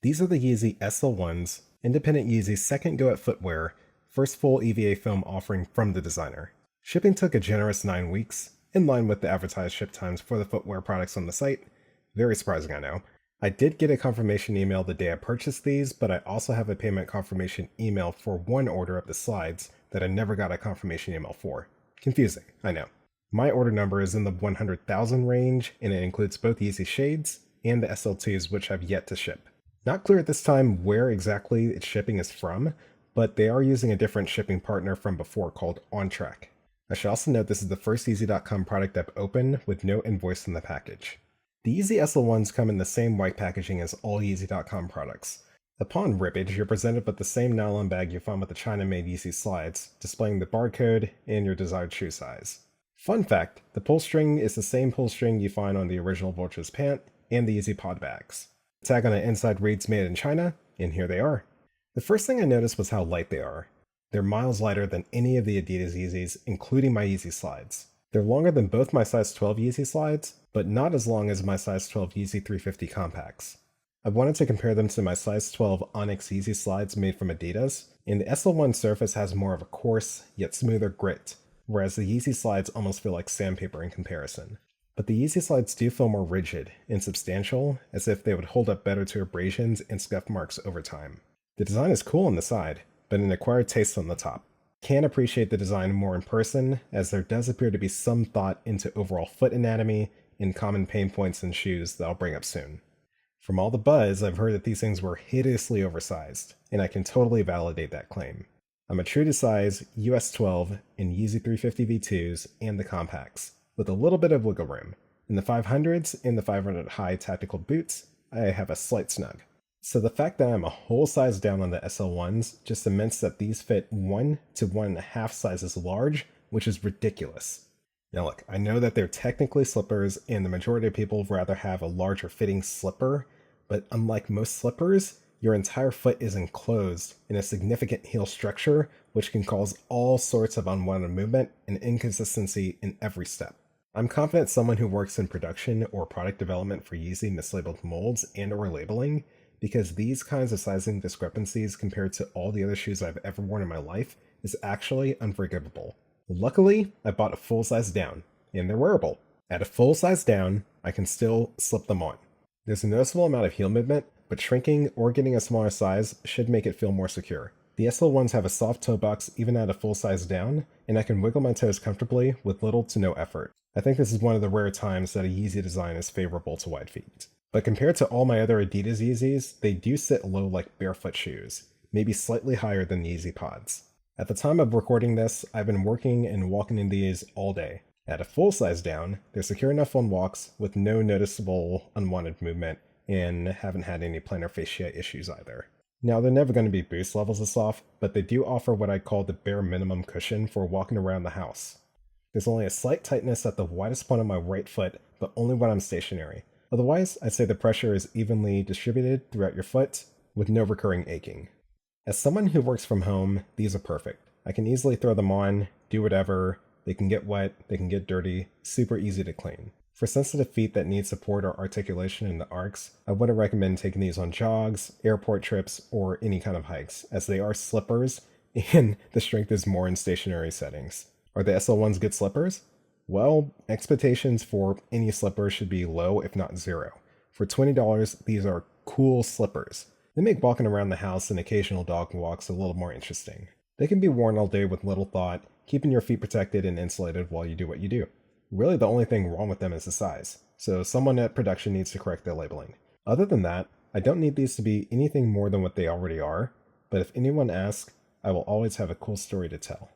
These are the Yeezy SL-01s, independent Yeezy's second go at footwear, first full EVA film offering from the designer. Shipping took a generous 9 weeks, in line with the advertised ship times for the footwear products on the site. Very surprising, I know. I did get a confirmation email the day I purchased these, but I also have a payment confirmation email for one order of the slides that I never got a confirmation email for. Confusing, I know. My order number is in the 100,000 range, and it includes both Yeezy Shades and the SL2s, which have yet to ship. Not clear at this time where exactly its shipping is from, but they are using a different shipping partner from before called OnTrack. I should also note this is the first Yeezy.com product I've opened with no invoice in the package. The Yeezy SL-01s come in the same white packaging as all Yeezy.com products. Upon rippage, you're presented with the same nylon bag you found with the China-made Yeezy slides, displaying the barcode and your desired shoe size. Fun fact, the pull string is the same pull string you find on the original Vultures pant and the Yeezy pod bags. The tag on the inside reads made in China, and here they are. The first thing I noticed was how light they are. They're miles lighter than any of the Adidas Yeezys, including my Yeezy slides. They're longer than both my size 12 Yeezy slides, but not as long as my size 12 Yeezy 350 compacts. I wanted to compare them to my size 12 Onyx Yeezy slides made from Adidas, and the SL-01 surface has more of a coarse, yet smoother grit, whereas the Yeezy slides almost feel like sandpaper in comparison. But the Yeezy slides do feel more rigid and substantial, as if they would hold up better to abrasions and scuff marks over time. The design is cool on the side, but an acquired taste on the top. Can appreciate the design more in person, as there does appear to be some thought into overall foot anatomy and common pain points in shoes that I'll bring up soon. From all the buzz, I've heard that these things were hideously oversized, and I can totally validate that claim. I'm a true to size US 12 in Yeezy 350 V2s and the compacts, with a little bit of wiggle room. In the 500s and the 500 high tactical boots, I have a slight snug. So the fact that I'm a whole size down on the SL-01s just cements that these fit 1 to 1.5 sizes large, which is ridiculous. Now look, I know that they're technically slippers and the majority of people rather have a larger fitting slipper, but unlike most slippers, your entire foot is enclosed in a significant heel structure, which can cause all sorts of unwanted movement and inconsistency in every step. I'm confident someone who works in production or product development for Yeezy mislabeled molds and or labeling, because these kinds of sizing discrepancies compared to all the other shoes I've ever worn in my life is actually unforgivable. Luckily, I bought a full size down, and they're wearable. At a full size down, I can still slip them on. There's a noticeable amount of heel movement, but shrinking or getting a smaller size should make it feel more secure. The SL-01s have a soft toe box even at a full size down, and I can wiggle my toes comfortably with little to no effort. I think this is one of the rare times that a Yeezy design is favorable to wide feet. But compared to all my other Adidas Yeezys, they do sit low like barefoot shoes, maybe slightly higher than the Yeezy pods. At the time of recording this, I've been working and walking in these all day. At a full size down, they're secure enough on walks with no noticeable unwanted movement, and haven't had any plantar fascia issues either. Now, they're never going to be boost levels of soft, but they do offer what I call the bare minimum cushion for walking around the house. There's only a slight tightness at the widest point of my right foot, but only when I'm stationary. Otherwise, I'd say the pressure is evenly distributed throughout your foot, with no recurring aching. As someone who works from home, these are perfect. I can easily throw them on, do whatever, they can get wet, they can get dirty, super easy to clean. For sensitive feet that need support or articulation in the arcs, I wouldn't recommend taking these on jogs, airport trips, or any kind of hikes, as they are slippers, and the strength is more in stationary settings. Are the SL-01s good slippers? Well, expectations for any slipper should be low, if not zero. For $20, these are cool slippers. They make walking around the house and occasional dog walks a little more interesting. They can be worn all day with little thought, keeping your feet protected and insulated while you do what you do. Really, the only thing wrong with them is the size, so someone at production needs to correct their labeling. Other than that, I don't need these to be anything more than what they already are, but if anyone asks, I will always have a cool story to tell.